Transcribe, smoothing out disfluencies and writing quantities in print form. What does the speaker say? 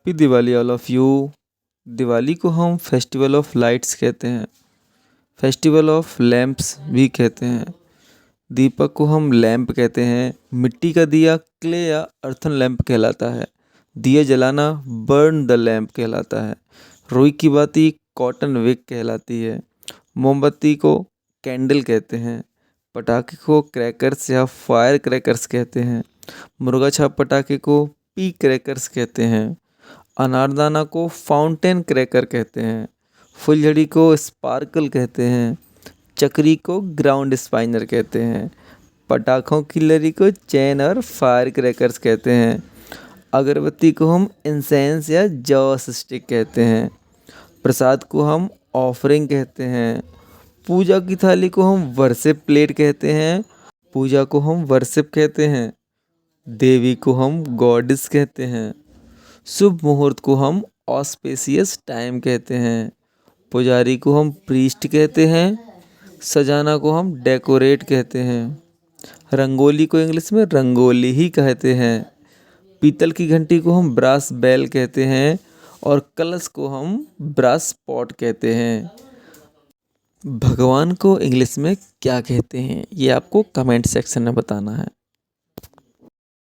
Happy Diwali all of you. Diwali को हम festival of lights कहते हैं, फेस्टिवल ऑफ लैम्प्स भी कहते हैं। दीपक को हम लैंप कहते हैं। मिट्टी का दिया क्ले या अर्थन लैंप कहलाता है। दिया जलाना बर्न द लैंप कहलाता है। रुई की बाती कॉटन विक कहलाती है। मोमबत्ती को कैंडल कहते हैं। पटाखे को क्रैकर्स या फायर क्रैकर्स कहते हैं। मुर्गा छाप पटाखे को पी क्रैकर्स कहते हैं। अनारदाना को फाउंटेन क्रैकर कहते हैं। फुलझड़ी को स्पार्कल कहते हैं। चक्री को ग्राउंड स्पाइनर कहते हैं। पटाखों की लरी को चैन और फायर क्रैकर्स कहते हैं। अगरबत्ती को हम इंसेंस या जॉस स्टिक कहते हैं। प्रसाद को हम ऑफरिंग कहते हैं। पूजा की थाली को हम वर्शिप प्लेट कहते हैं। पूजा को हम वर्शिप कहते हैं। देवी को हम गॉडेस कहते हैं। शुभ मुहूर्त को हम ऑस्पेसियस टाइम कहते हैं। पुजारी को हम प्रीस्ट कहते हैं। सजाना को हम डेकोरेट कहते हैं। रंगोली को इंग्लिश में रंगोली ही कहते हैं। पीतल की घंटी को हम ब्रास बेल कहते हैं और कलश को हम ब्रास पॉट कहते हैं। भगवान को इंग्लिश में क्या कहते हैं ये आपको कमेंट सेक्शन में बताना है।